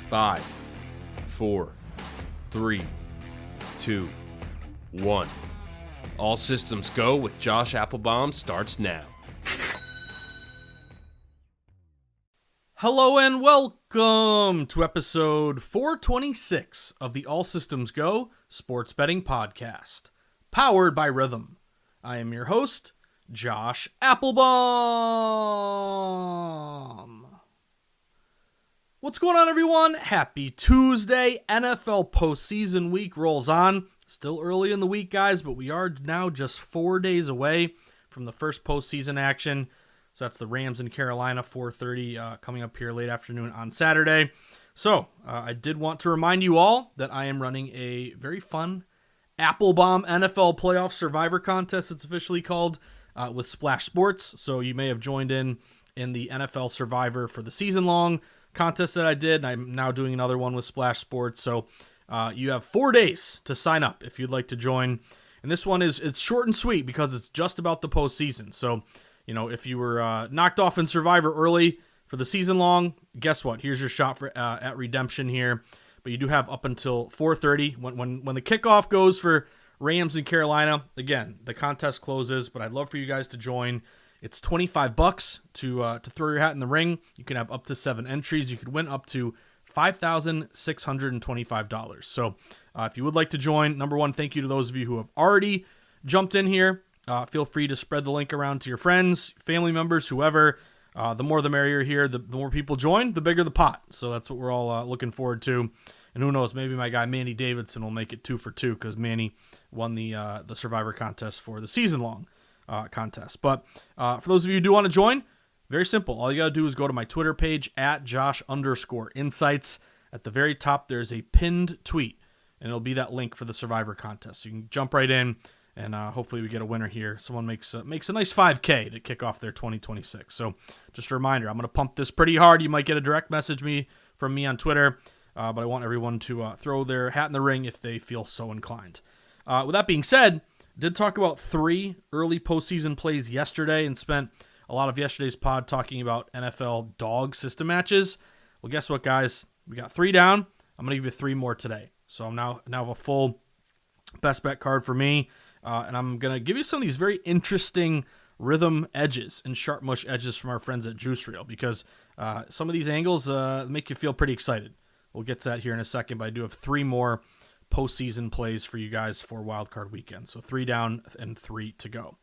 5, 4, 3, 2, 1. All systems go with Josh Appelbaum starts now. Hello and welcome to episode 426 of the All Systems Go Sports Betting Podcast, powered by Rhythm. I am your host, Josh Appelbaum. What's going on, everyone? Happy Tuesday. NFL postseason week rolls on. Still early in the week, guys, but we are now just 4 days away from the first postseason action. So that's the Rams in Carolina, 4:30, coming up here late afternoon on Saturday. So I did want to remind you all that I am running a very fun Appelbaum NFL Playoff Survivor Contest, it's officially called, with Splash Sports. So you may have joined in the NFL Survivor for the season-long contest that I did, and I'm now doing another one with Splash Sports. So you have 4 days to sign up if you'd like to join. And this one it's short and sweet because it's just about the postseason. So, you know, if you were knocked off in Survivor early for the season long, guess what? Here's your shot for at redemption here. But you do have up until 4:30 when the kickoff goes for Rams in Carolina. Again, the contest closes, but I'd love for you guys to join. It's $25 to throw your hat in the ring. You can have up to 7 entries. You could win up to $5,625. So if you would like to join, number one, thank you to those of you who have already jumped in here. Feel free to spread the link around to your friends, family members, whoever. The more the merrier here. The more people join, the bigger the pot. So that's what we're all looking forward to. And who knows, maybe my guy Manny Davidson will make it 2 for 2 because Manny won the Survivor contest for the season-long contest. But for those of you who do want to join, very simple. All you got to do is go to my Twitter page at Josh_Insights. At the very top, there's a pinned tweet, and it'll be that link for the Survivor contest. So you can jump right in, and hopefully we get a winner here. Someone makes a nice $5K to kick off their 2026. So just a reminder, I'm going to pump this pretty hard. You might get a direct message from me on Twitter, but I want everyone to throw their hat in the ring if they feel so inclined. With that being said, did talk about 3 early postseason plays yesterday and spent a lot of yesterday's pod talking about NFL dog system matches. Well, guess what, guys? We got 3 down. I'm going to give you 3 more today. So I'm now have a full best bet card for me. And I'm going to give you some of these very interesting rhythm edges and sharp mush edges from our friends at Juice Reel because some of these angles make you feel pretty excited. We'll get to that here in a second, but I do have 3 more postseason plays for you guys for wildcard weekend. So 3 down and 3 to go.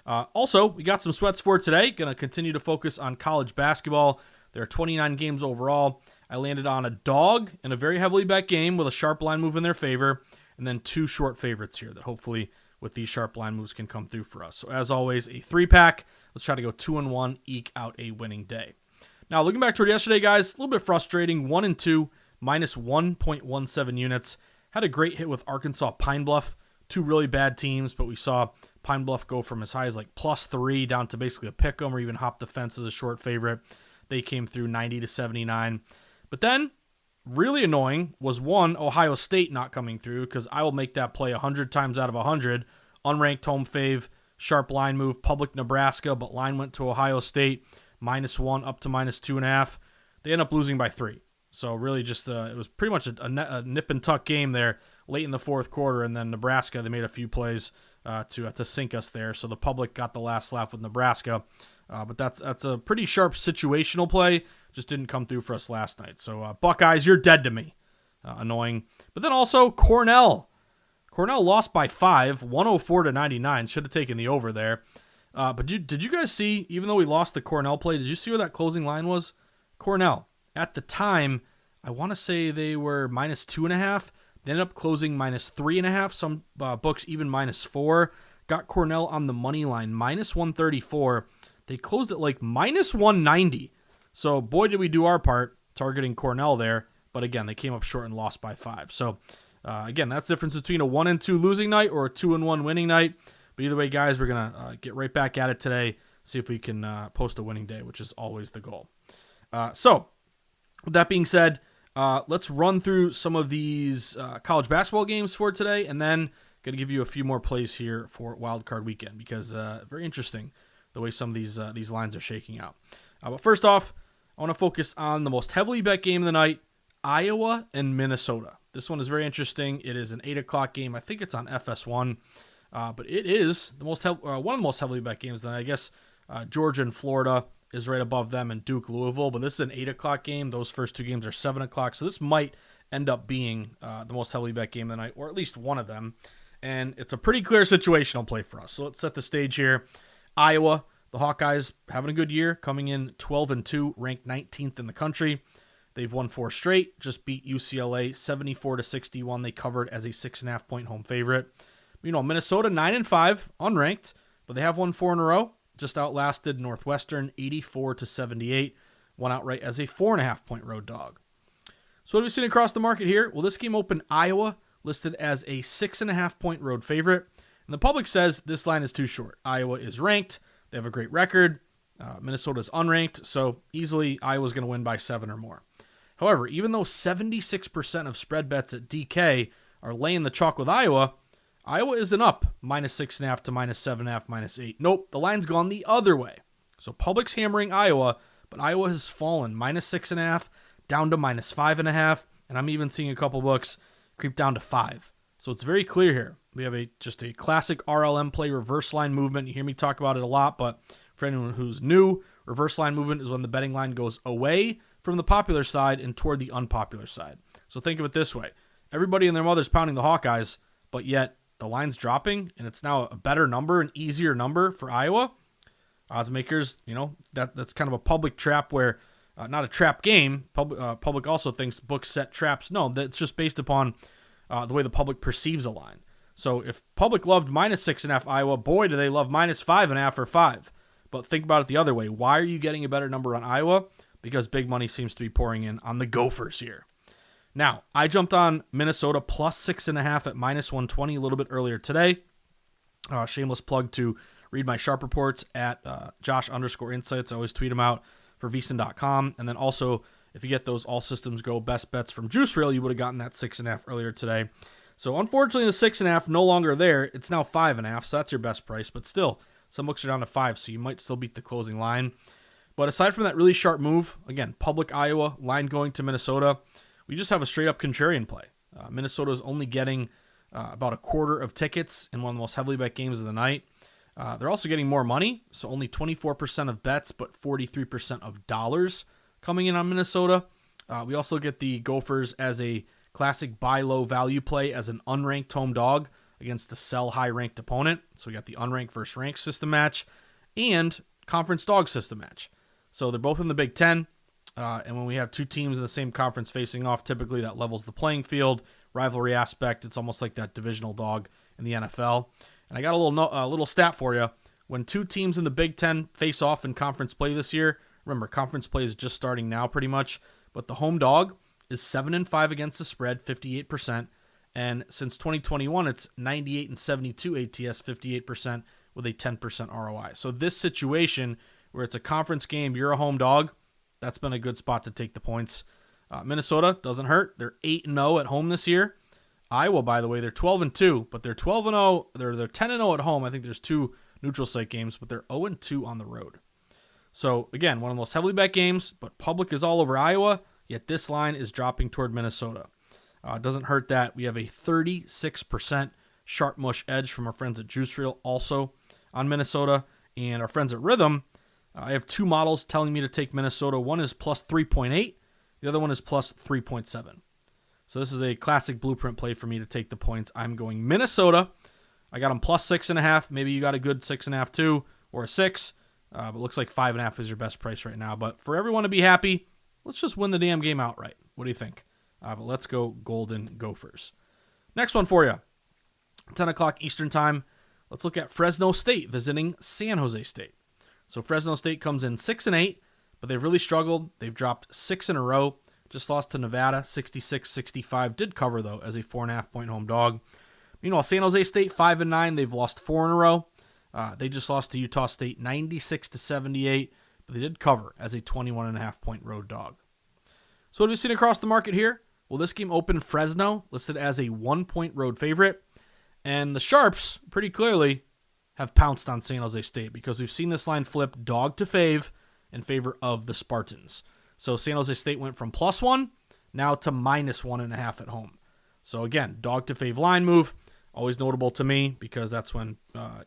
Also, we got some sweats for today. Going to continue to focus on college basketball. There are 29 games overall. I landed on a dog in a very heavily bet game with a sharp line move in their favor, and then 2 short favorites here that hopefully with these sharp line moves can come through for us. So as always, a 3-pack. Let's try to go 2-1, eke out a winning day. Now, looking back toward yesterday, guys, a little bit frustrating. 1-2, minus 1.17 units. Had a great hit with Arkansas Pine Bluff. 2 really bad teams, but we saw Pine Bluff go from as high as like +3 down to basically a pick 'em or even hop the fence as a short favorite. They came through 90-79. But then, really annoying was Ohio State not coming through because I will make that play 100 times out of 100. Unranked home fave, sharp line move, public Nebraska, but line went to Ohio State, -1 up to -2.5. They end up losing by 3. So really just it was pretty much a nip and tuck game there late in the fourth quarter, and then Nebraska, they made a few plays to sink us there. So the public got the last laugh with Nebraska. But that's a pretty sharp situational play. Just didn't come through for us last night. So Buckeyes, you're dead to me. Annoying. But then also Cornell. Cornell lost by 5, 104-99. Should have taken the over there. But did you guys see, even though we lost the Cornell play, did you see where that closing line was? Cornell. At the time, I want to say they were -2.5. They ended up closing -3.5. Some books even -4. Got Cornell on the money line, -134. They closed at like -190. So boy, did we do our part targeting Cornell there. But again, they came up short and lost by 5. So again, that's the difference between a 1-2 losing night or a 2-1 winning night. But either way, guys, we're going to get right back at it today. See if we can post a winning day, which is always the goal. So with that being said, let's run through some of these college basketball games for today, and then going to give you a few more plays here for Wild Card Weekend because very interesting the way some of these lines are shaking out. But first off, I want to focus on the most heavily bet game of the night, Iowa and Minnesota. This one is very interesting. It is an 8 o'clock game. I think it's on FS1, but it is the one of the most heavily bet games. Then I guess Georgia and Florida is right above them, and Duke, Louisville. But this is an 8 o'clock game. Those first two games are 7 o'clock. So this might end up being the most heavily bet game of the night, or at least one of them. And it's a pretty clear situational play for us. So let's set the stage here. Iowa, the Hawkeyes having a good year, coming in 12-2, ranked 19th in the country. They've won 4 straight, just beat UCLA 74-61. They covered as a 6.5-point home favorite. Minnesota 9-5, unranked, but they have won 4 in a row. Just outlasted Northwestern 84-78, won outright as a 4.5-point road dog. So what have we seen across the market here? Well, this game opened Iowa listed as a 6.5-point road favorite, and the public says this line is too short. Iowa is ranked. They have a great record. Minnesota's unranked, so easily Iowa's going to win by 7 or more. However, even though 76% of spread bets at DK are laying the chalk with Iowa, Iowa isn't up -6.5 to -7.5, -8. Nope, the line's gone the other way. So public's hammering Iowa, but Iowa has fallen -6.5 down to -5.5, and I'm even seeing a couple books creep down to 5. So it's very clear here. We have just a classic RLM play, reverse line movement. You hear me talk about it a lot, but for anyone who's new, reverse line movement is when the betting line goes away from the popular side and toward the unpopular side. So think of it this way. Everybody and their mother's pounding the Hawkeyes, but yet the line's dropping, and it's now a better number, an easier number for Iowa. Odds makers, that's kind of a public trap where, not a trap game. Public also thinks books set traps. No, that's just based upon the way the public perceives a line. So if public loved -6.5 Iowa, boy, do they love -5.5 or 5. But think about it the other way. Why are you getting a better number on Iowa? Because big money seems to be pouring in on the Gophers here. Now, I jumped on Minnesota +6.5 at -120 a little bit earlier today. Shameless plug to read my sharp reports at Josh_insights. I always tweet them out for VSiN.com. And then also, if you get those all systems go best bets from Juice Rail, you would have gotten that 6.5 earlier today. So unfortunately, the 6.5 no longer there. It's now 5.5, so that's your best price. But still, some books are down to 5, so you might still beat the closing line. But aside from that really sharp move, again, public Iowa, line going to Minnesota, we just have a straight-up contrarian play. Minnesota is only getting about a quarter of tickets in one of the most heavily bet games of the night. They're also getting more money, so only 24% of bets, but 43% of dollars coming in on Minnesota. We also get the Gophers as a classic buy low value play as an unranked home dog against the sell high ranked opponent. So we got the unranked versus ranked system match and conference dog system match. So they're both in the Big Ten. And when we have two teams in the same conference facing off, typically that levels the playing field. Rivalry aspect, it's almost like that divisional dog in the NFL. And I got a little stat for you. When two teams in the Big Ten face off in conference play this year, remember, conference play is just starting now pretty much, but the home dog is 7-5 against the spread, 58%. And since 2021, it's 98-72 ATS, 58% with a 10% ROI. So this situation where it's a conference game, you're a home dog, that's been a good spot to take the points. Minnesota doesn't hurt. They're 8-0 at home this year. Iowa, by the way, they're 12-2, but they're 12-0. They're 10-0 at home. I think there's 2 neutral site games, but they're 0-2 on the road. So again, one of the most heavily bet games, but public is all over Iowa, yet this line is dropping toward Minnesota. It doesn't hurt that we have a 36% sharp mush edge from our friends at Juice Reel also on Minnesota, and our friends at Rhythm. I have 2 models telling me to take Minnesota. One is plus 3.8. The other one is plus 3.7. So this is a classic blueprint play for me to take the points. I'm going Minnesota. I got them plus 6.5. Maybe you got a good 6.5 too, or a 6. But it looks like 5.5 is your best price right now. But for everyone to be happy, let's just win the damn game outright. What do you think? But let's go Golden Gophers. Next one for you. 10 o'clock Eastern time. Let's look at Fresno State visiting San Jose State. So Fresno State comes in 6-8, but they've really struggled. They've dropped 6 in a row. Just lost to Nevada, 66-65. Did cover, though, as a 4.5-point home dog. Meanwhile, San Jose State, 5-9. They've lost 4 in a row. They just lost to Utah State, 96-78. But they did cover as a 21.5-point road dog. So what have we seen across the market here? Well, this game opened Fresno, listed as a 1-point road favorite. And the Sharps, pretty clearly, have pounced on San Jose State because we've seen this line flip dog to fave in favor of the Spartans. So San Jose State went from +1, now to -1.5 at home. So again, dog to fave line move, always notable to me because that's when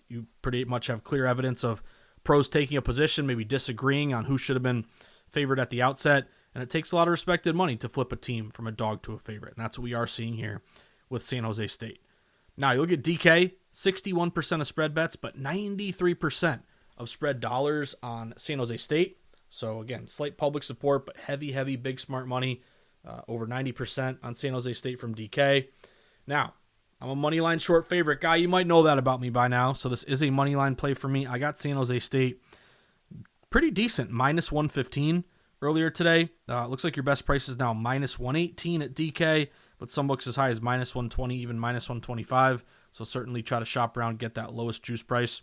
you pretty much have clear evidence of pros taking a position, maybe disagreeing on who should have been favored at the outset. And it takes a lot of respected money to flip a team from a dog to a favorite. And that's what we are seeing here with San Jose State. Now, you look at DK, 61% of spread bets, but 93% of spread dollars on San Jose State. So, again, slight public support, but heavy, big smart money. Over 90% on San Jose State from DK. Now, I'm a moneyline short favorite guy. You might know that about me by now. So, this is a moneyline play for me. I got San Jose State pretty decent, -115 earlier today. Looks like your best price is now -118 at DK, but some books as high as -120, even -125. So certainly try to shop around, get that lowest juice price.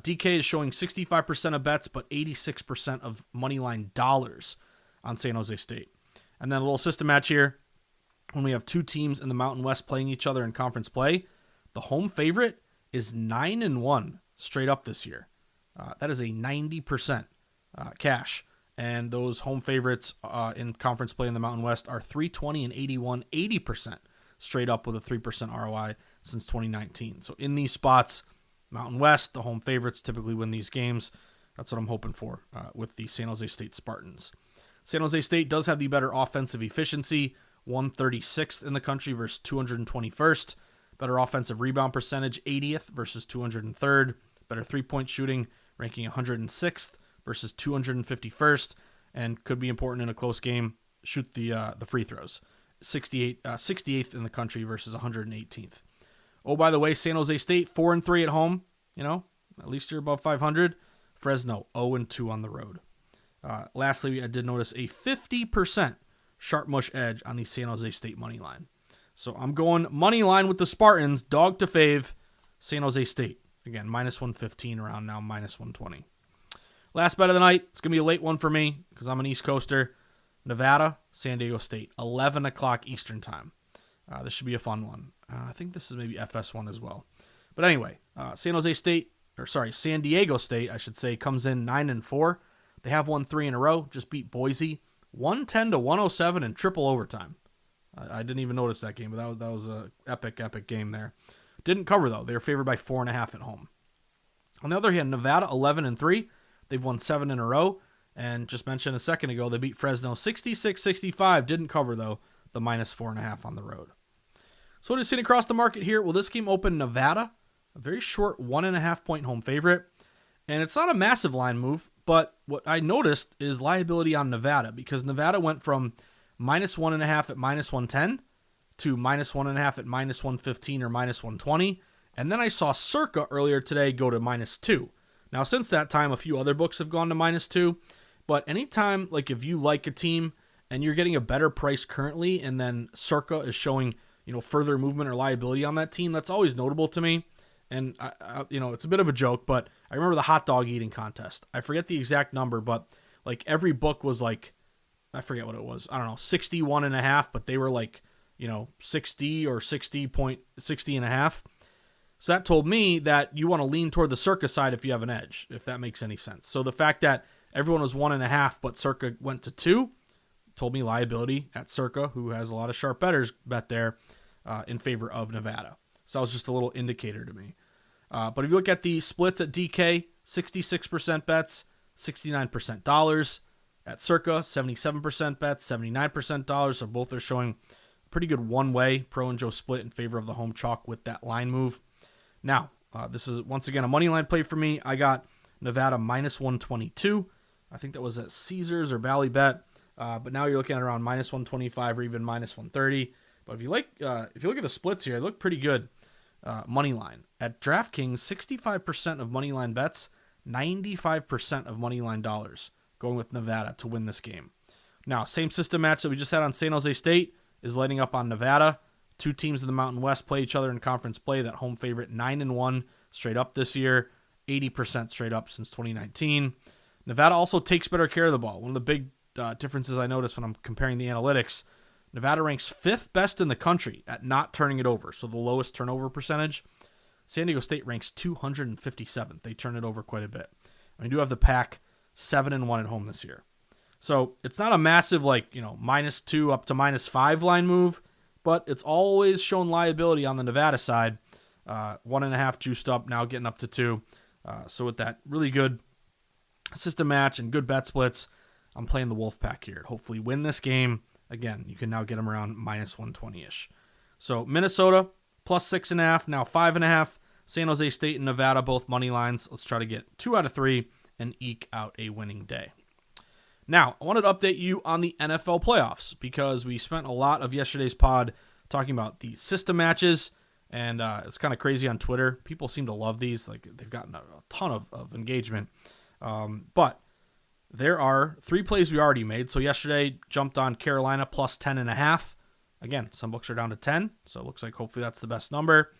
DK is showing 65% of bets, but 86% of moneyline dollars on San Jose State. And then a little system match here. When we have two teams in the Mountain West playing each other in conference play, the home favorite is 9-1 straight up this year. That is a 90% cash. And those home favorites in conference play in the Mountain West are 320 and 81, 80% straight up with a 3% ROI since 2019. So in these spots, Mountain West, the home favorites typically win these games. That's what I'm hoping for with the San Jose State Spartans. San Jose State does have the better offensive efficiency, 136th in the country versus 221st. Better offensive rebound percentage, 80th versus 203rd. Better three-point shooting, ranking 106th. Versus 251st, and could be important in a close game. Shoot the free throws, 68th in the country versus 118th. Oh, by the way, San Jose State 4-3 at home. At least you're above 500. Fresno 0-2 on the road. Lastly, I did notice a 50% sharp mush edge on the San Jose State money line. So I'm going money line with the Spartans, dog to fave, San Jose State. Again, -115 around now, -120. Last bet of the night, it's going to be a late one for me because I'm an East Coaster. Nevada, San Diego State, 11 o'clock Eastern time. This should be a fun one. I think this is maybe FS1 as well. But anyway, San Diego State, I should say, comes in 9-4. They have won 3 in a row, just beat Boise, 110-107 in triple overtime. I didn't even notice that game, but that was an epic game there. Didn't cover, though. They were favored by 4.5 at home. On the other hand, Nevada, 11-3. They've won 7 in a row, and just mentioned a second ago, they beat Fresno 66-65. Didn't cover, though, the -4.5 on the road. So what is seen across the market here? Well, this game opened Nevada, a very short 1.5-point home favorite, and it's not a massive line move, but what I noticed is liability on Nevada, because Nevada went from -1.5 at -110 to -1.5 at -115 or -120, and then I saw Circa earlier today go to -2. Now, since that time, a few other books have gone to -2, but anytime, like if you like a team and you're getting a better price currently, and then Circa is showing, further movement or liability on that team, that's always notable to me. And it's a bit of a joke, but I remember the hot dog eating contest. I forget the exact number, but like every book was like, I forget what it was. I don't know, 61.5, but they were like, 60 or 60.60.5. So that told me that you want to lean toward the Circa side if you have an edge, if that makes any sense. So the fact that everyone was 1.5, but Circa went to 2, told me liability at Circa, who has a lot of sharp bettors bet there in favor of Nevada. So that was just a little indicator to me. But if you look at the splits at DK, 66% bets, 69% dollars. At Circa, 77% bets, 79% dollars. So both are showing pretty good one-way Pro and Joe split in favor of the home chalk with that line move. Now, this is once again a money line play for me. I got Nevada -122. I think that was at Caesars or Bally Bet. But now you're looking at around -125 or even -130. But if you look at the splits here, they look pretty good. Money line at DraftKings, 65% of money line bets, 95% of money line dollars going with Nevada to win this game. Now, same system match that we just had on San Jose State is lighting up on Nevada. Two teams in the Mountain West play each other in conference play. That home favorite 9-1 straight up this year, 80% straight up since 2019. Nevada also takes better care of the ball. One of the big differences I noticed when I'm comparing the analytics, Nevada ranks 5th best in the country at not turning it over, so the lowest turnover percentage. San Diego State ranks 257th. They turn it over quite a bit. We do have the pack 7-1 at home this year. So it's not a massive -2 up to -5 line move, but it's always shown liability on the Nevada side. 1.5 juiced up, now getting up to 2. So with that really good system match and good bet splits, I'm playing the Wolfpack here. Hopefully win this game. Again, you can now get them around -120-ish. So Minnesota +6.5, now 5.5. San Jose State and Nevada, both money lines. Let's try to get 2 out of 3 and eke out a winning day. Now, I wanted to update you on the NFL playoffs because we spent a lot of yesterday's pod talking about the system matches, and it's kind of crazy on Twitter. People seem to love these. Like, they've gotten a ton of engagement. But there are 3 plays we already made. So yesterday, jumped on Carolina +10.5. Again, some books are down to 10, so it looks like hopefully that's the best number.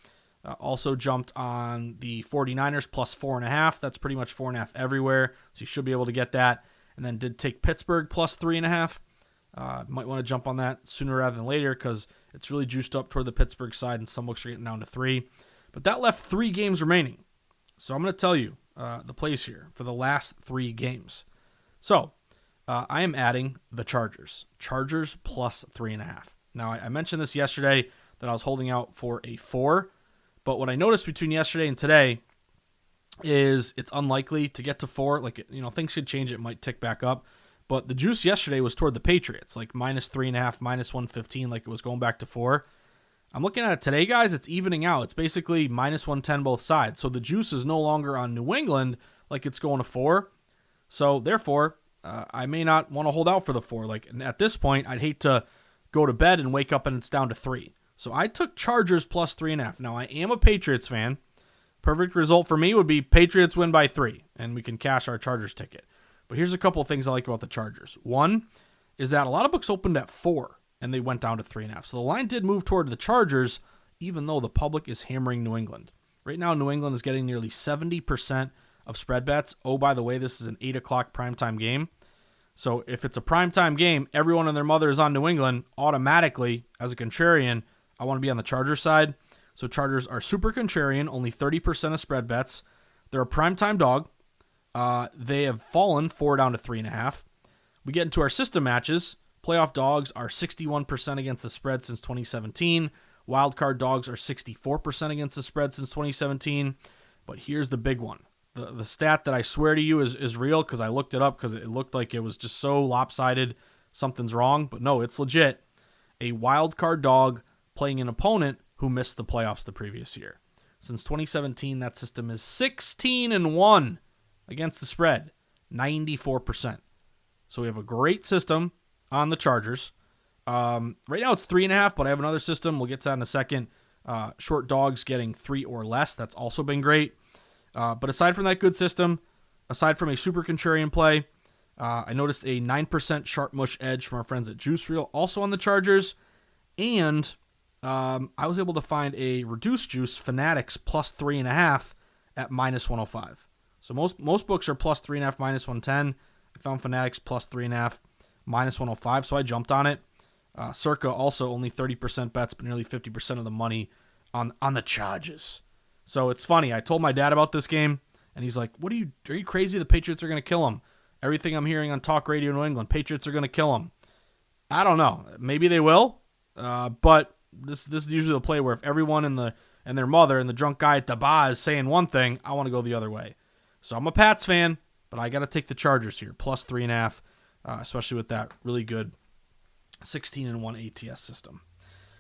Also jumped on the 49ers +4.5. That's pretty much 4.5 everywhere, so you should be able to get that. And then did take Pittsburgh +3.5. Might want to jump on that sooner rather than later because it's really juiced up toward the Pittsburgh side, and some books are getting down to 3. But that left 3 games remaining. So I'm going to tell you the plays here for the last 3 games. So I am adding the Chargers. Chargers +3.5. Now, I mentioned this yesterday that I was holding out for a 4. But what I noticed between yesterday and today is it's unlikely to get to 4. Like, things could change. It might tick back up. But the juice yesterday was toward the Patriots, like -3.5, -115, like it was going back to 4. I'm looking at it today, guys. It's evening out. It's basically -110 both sides. So the juice is no longer on New England like it's going to 4. So therefore, I may not want to hold out for the 4. Like, at this point, I'd hate to go to bed and wake up and it's down to 3. So I took Chargers +3.5. Now, I am a Patriots fan. Perfect result for me would be Patriots win by 3, and we can cash our Chargers ticket. But here's a couple of things I like about the Chargers. One is that a lot of books opened at 4, and they went down to 3.5. So the line did move toward the Chargers, even though the public is hammering New England. Right now, New England is getting nearly 70% of spread bets. Oh, by the way, this is an 8 o'clock primetime game. So if it's a primetime game, everyone and their mother is on New England. Automatically, as a contrarian, I want to be on the Chargers side. So Chargers are super contrarian, only 30% of spread bets. They're a primetime dog. They have fallen 4 down to 3.5. We get into our system matches. Playoff dogs are 61% against the spread since 2017. Wildcard dogs are 64% against the spread since 2017. But here's the big one. The stat that I swear to you is real because I looked it up because it looked like it was just so lopsided. Something's wrong. But no, it's legit. A wildcard dog playing an opponent who missed the playoffs the previous year. Since 2017, that system is 16-1 against the spread, 94%. So we have a great system on the Chargers. Right now it's 3.5, but I have another system. We'll get to that in a second. Short dogs getting 3 or less. That's also been great. But aside from that good system, aside from a super contrarian play, I noticed a 9% sharp mush edge from our friends at Juice Reel, also on the Chargers. And I was able to find a reduced juice, Fanatics +3.5 at -105. So most books are +3.5, -110. I found Fanatics +3.5, -105, so I jumped on it. Circa also only 30% bets, but nearly 50% of the money on the Chargers. So it's funny. I told my dad about this game, and he's like, are you crazy? The Patriots are going to kill them. Everything I'm hearing on Talk Radio New England, Patriots are going to kill them. I don't know. Maybe they will, but this is usually the play where if everyone and their mother and the drunk guy at the bar is saying one thing, I want to go the other way. So I'm a Pats fan, but I got to take the Chargers here, +3.5, especially with that really good 16-1 ATS system.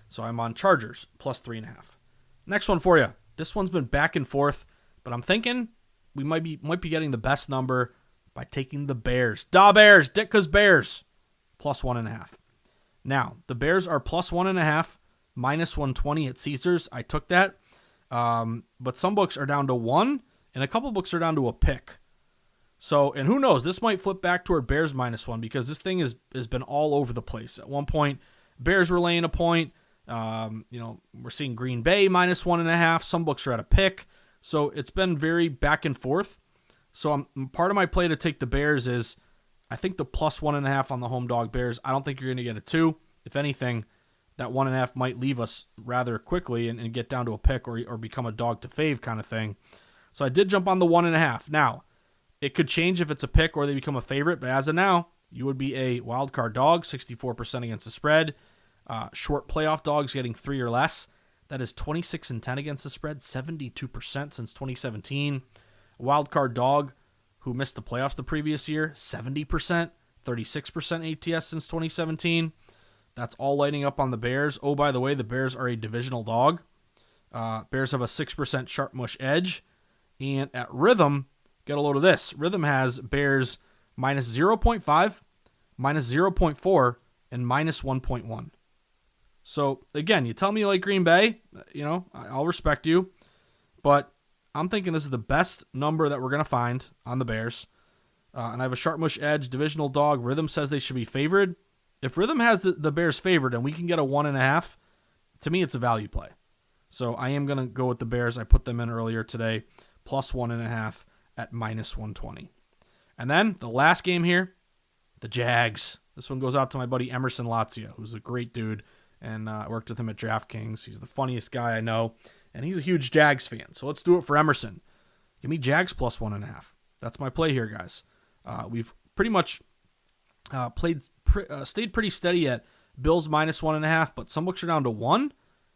So I'm on Chargers +3.5. Next one for you. This one's been back and forth, but I'm thinking we might be getting the best number by taking the Bears. Da Bears, Ditka's Bears, +1.5. Now, the Bears are +1.5, -120 at Caesars. I took that. But some books are down to 1, and a couple books are down to a pick. So, and who knows, this might flip back toward Bears -1 because this thing has been all over the place. At one point, Bears were laying a point. We're seeing Green Bay -1.5. Some books are at a pick. So it's been very back and forth. So part of my play to take the Bears is I think the +1.5 on the home dog Bears. I don't think you're going to get a 2. If anything, that 1.5 might leave us rather quickly and get down to a pick or become a dog to fave kind of thing. So I did jump on the 1.5. Now, it could change if it's a pick or they become a favorite, but as of now, you would be a wild card dog, 64% against the spread. Short playoff dogs getting 3 or less. That is 26-10 against the spread, 72% since 2017. A wild card dog who missed the playoffs the previous year, 70%, 36% ATS since 2017. That's all lighting up on the Bears. Oh, by the way, the Bears are a divisional dog. Bears have a 6% sharp mush edge. And at Rhythm, get a load of this. Rhythm has Bears minus 0.5, minus 0.4, and minus 1.1. So, again, you tell me you like Green Bay, I'll respect you. But I'm thinking this is the best number that we're going to find on the Bears. And I have a sharp mush edge, divisional dog. Rhythm says they should be favored. If Rhythm has the Bears favored and we can get a 1.5, to me it's a value play. So I am going to go with the Bears. I put them in earlier today, plus 1.5 at minus 120. And then the last game here, the Jags. This one goes out to my buddy Emerson Lazia, who's a great dude. And I worked with him at DraftKings. He's the funniest guy I know. And he's a huge Jags fan. So let's do it for Emerson. Give me Jags plus 1.5. That's my play here, guys. We've pretty much stayed pretty steady at Bills minus 1.5, but some books are down to 1.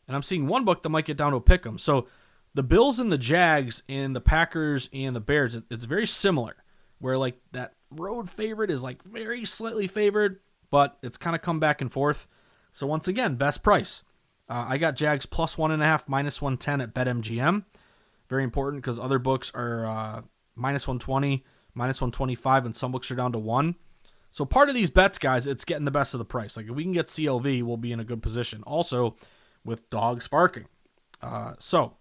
And I'm seeing one book that might get down to a pick 'em. So the Bills and the Jags and the Packers and the Bears, it's very similar. Where like that road favorite is like very slightly favored, but it's kind of come back and forth. So once again, best price. I got Jags plus 1.5, minus 110 at BetMGM. Very important because other books are minus 120, minus 125, and some books are down to 1. So part of these bets, guys, it's getting the best of the price. Like if we can get CLV, we'll be in a good position. Also, with dogs barking. So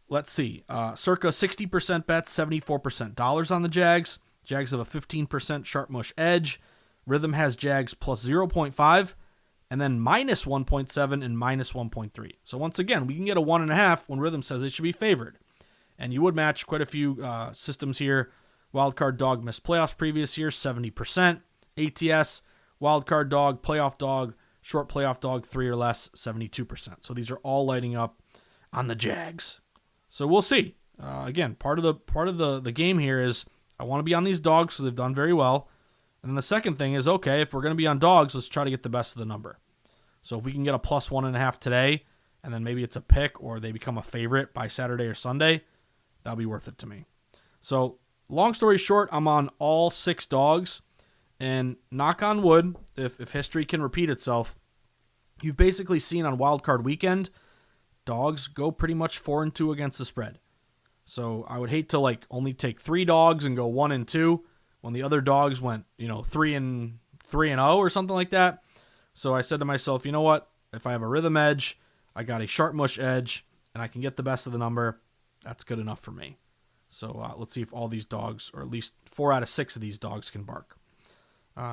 let's see. Circa 60% bets, 74% dollars on the Jags. Jags have a 15% sharp mush edge. Rhythm has Jags plus 0.5. And then minus 1.7 and minus 1.3. So once again, we can get a 1.5 when Rhythm says it should be favored. And you would match quite a few systems here. Wildcard dog missed playoffs previous year, 70%. ATS, wildcard dog, playoff dog, short playoff dog, 3 or less, 72%. So these are all lighting up on the Jags. So we'll see. Again, part of the game here is I want to be on these dogs because they've done very well. And then the second thing is, okay, if we're going to be on dogs, let's try to get the best of the number. So if we can get a plus 1.5 today, and then maybe it's a pick or they become a favorite by Saturday or Sunday, that'll be worth it to me. So long story short, I'm on all 6 dogs. And knock on wood, if history can repeat itself, you've basically seen on Wild Card Weekend, dogs go pretty much 4-2 against the spread. So I would hate to only take 3 dogs and go 1-2 when the other dogs went 3-0 or something like that. So I said to myself, you know what? If I have a rhythm edge, I got a sharp mush edge, and I can get the best of the number, that's good enough for me. So let's see if all these dogs, or at least 4 out of 6 of these dogs, can bark.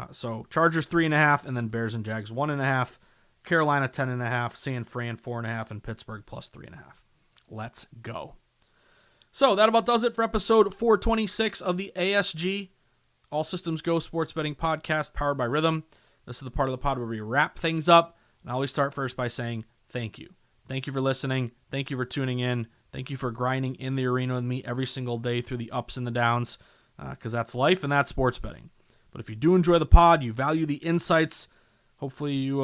So Chargers 3.5, and then Bears and Jags 1.5, Carolina 10.5, San Fran 4.5, and Pittsburgh plus 3.5. Let's go. So that about does it for episode 426 of the ASG All Systems Go Sports Betting Podcast, powered by Rhythm. This is the part of the pod where we wrap things up, and I always start first by saying thank you. Thank you for listening. Thank you for tuning in. Thank you for grinding in the arena with me every single day through the ups and the downs, because that's life and that's sports betting. But if you do enjoy the pod, you value the insights, hopefully you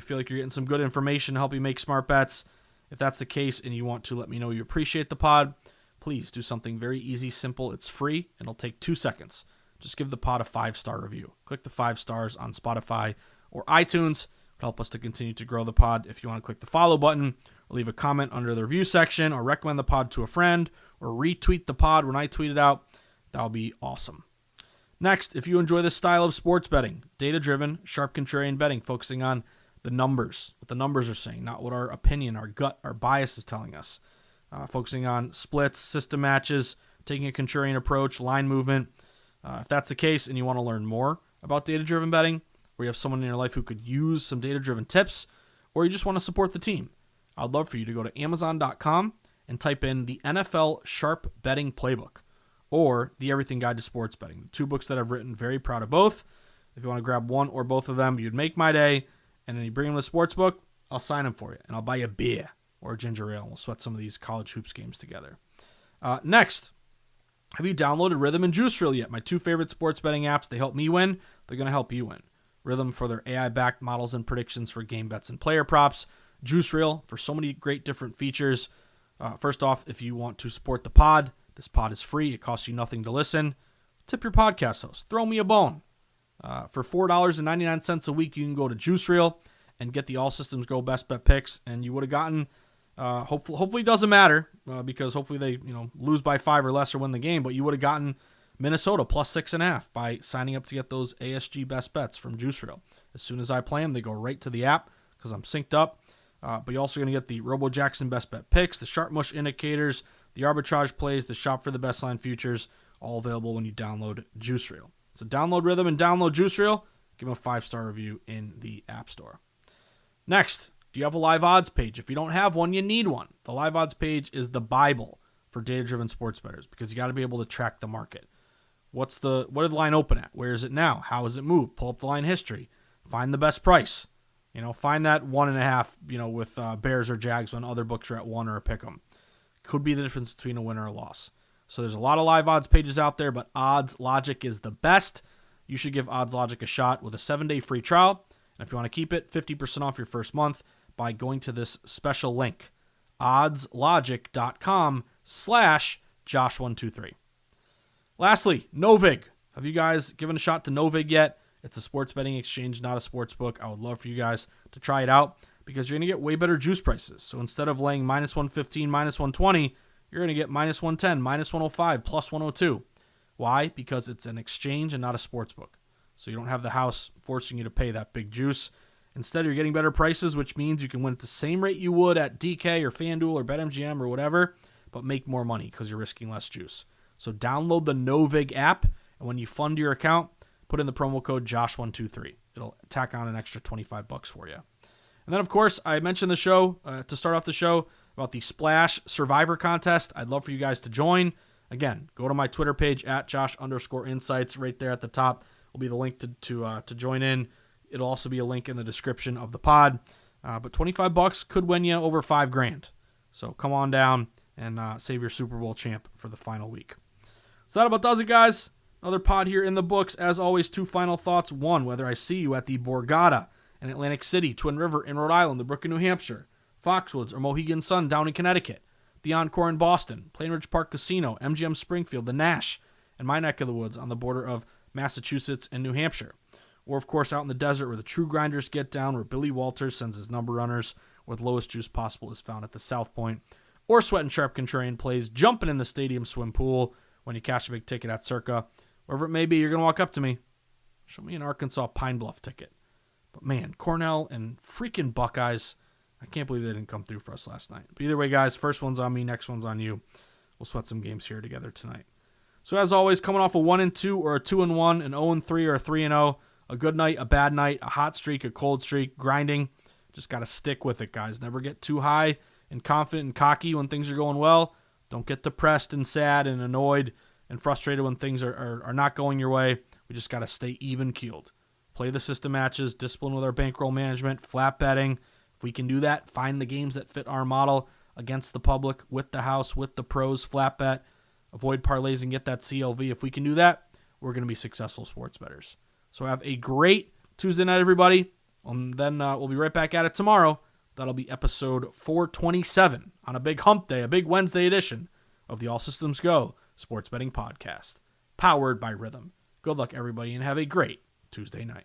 feel like you're getting some good information to help you make smart bets. If that's the case and you want to let me know you appreciate the pod, please do something very easy, simple. It's free, and it'll take 2 seconds. Just give the pod a 5-star review. Click the 5 stars on Spotify or iTunes. It'll help us to continue to grow the pod. If you want to click the follow button or leave a comment under the review section or recommend the pod to a friend or retweet the pod when I tweet it out, that would be awesome. Next, if you enjoy this style of sports betting, data-driven, sharp contrarian betting, focusing on the numbers, what the numbers are saying, not what our opinion, our gut, our bias is telling us. Focusing on splits, system matches, taking a contrarian approach, line movement. If that's the case and you want to learn more about data-driven betting, or you have someone in your life who could use some data-driven tips, or you just want to support the team, I'd love for you to go to Amazon.com and type in the NFL Sharp Betting Playbook or the Everything Guide to Sports Betting. The 2 books that I've written, very proud of both. If you want to grab one or both of them, you'd make my day. And then you bring them to the sports book, I'll sign them for you. And I'll buy you a beer or a ginger ale, and we'll sweat some of these college hoops games together. Next, Have you downloaded Rhythm and Juice Reel yet? My two favorite sports betting apps. They help me win. They're going to help you win. Rhythm for their AI-backed models and predictions for game bets and player props. Juice Reel for so many great different features. First off, if you want to support the pod, this pod is free. It costs you nothing to listen. Tip your podcast host. Throw me a bone. For $4.99 a week, you can go to Juice Reel and get the All Systems Go Best Bet picks, and you would have gotten. Hopefully it doesn't matter because hopefully they lose by 5 or less or win the game, but you would have gotten Minnesota plus 6.5 by signing up to get those ASG best bets from Juice Reel. As soon as I play them, they go right to the app because I'm synced up. But you're also going to get the Robo Jackson best bet picks, the Sharp Mush indicators, the arbitrage plays, the shop for the best line futures, all available when you download Juice Reel. So download Rhythm and download Juice Reel. Give them a 5-star review in the App Store. Next, do you have a live odds page? If you don't have one, you need one. The live odds page is the Bible for data-driven sports bettors because you got to be able to track the market. What did the line open at? Where is it now? How has it moved? Pull up the line history. Find the best price. Find that 1.5, with Bears or Jags when other books are at 1 or a pick 'em. Could be the difference between a win or a loss. So there's a lot of live odds pages out there, but Odds Logic is the best. You should give Odds Logic a shot with a 7-day free trial. And if you want to keep it, 50% off your first month by going to this special link, oddslogic.com/Josh123. Lastly, Novig. Have you guys given a shot to Novig yet? It's a sports betting exchange, not a sports book. I would love for you guys to try it out because you're going to get way better juice prices. So instead of laying -115, -120, you're going to get -110, -105, +102. Why? Because it's an exchange and not a sports book. So you don't have the house forcing you to pay that big juice. Instead, you're getting better prices, which means you can win at the same rate you would at DK or FanDuel or BetMGM or whatever, but make more money because you're risking less juice. So download the Novig app, and when you fund your account, put in the promo code Josh123. It'll tack on an extra $25 for you. And then, of course, I mentioned the show, to start off the show, about the Splash Survivor contest. I'd love for you guys to join. Again, go to my Twitter page at Josh_insights. Right there at the top will be the link to join in. It'll also be a link in the description of the pod. But $25 could win you over $5,000. So come on down and save your Super Bowl champ for the final week. So that about does it, guys. Another pod here in the books. As always, 2 final thoughts. 1, whether I see you at the Borgata in Atlantic City, Twin River in Rhode Island, the Brook in New Hampshire, Foxwoods or Mohegan Sun down in Connecticut, the Encore in Boston, Plainridge Park Casino, MGM Springfield, the Nash, and my neck of the woods on the border of Massachusetts and New Hampshire. Or, of course, out in the desert where the true grinders get down, where Billy Walters sends his number runners with lowest juice possible is found at the South Point. Or Sweat and Sharp Contrarian plays jumping in the stadium swim pool when you cash a big ticket at Circa. Wherever it may be, you're going to walk up to me. Show me an Arkansas Pine Bluff ticket. But, man, Cornell and freaking Buckeyes, I can't believe they didn't come through for us last night. But either way, guys, first one's on me, next one's on you. We'll sweat some games here together tonight. So, as always, coming off a 1-2 or a 2-1, an 0-3 or a 3-0, a good night, a bad night, a hot streak, a cold streak, grinding. Just got to stick with it, guys. Never get too high and confident and cocky when things are going well. Don't get depressed and sad and annoyed and frustrated when things are not going your way. We just got to stay even-keeled. Play the system matches, discipline with our bankroll management, flat betting. If we can do that, find the games that fit our model against the public, with the house, with the pros, flat bet. Avoid parlays and get that CLV. If we can do that, we're going to be successful sports bettors. So have a great Tuesday night, everybody. And then we'll be right back at it tomorrow. That'll be episode 427 on a big hump day, a big Wednesday edition of the All Systems Go Sports Betting Podcast, powered by Rhythm. Good luck, everybody, and have a great Tuesday night.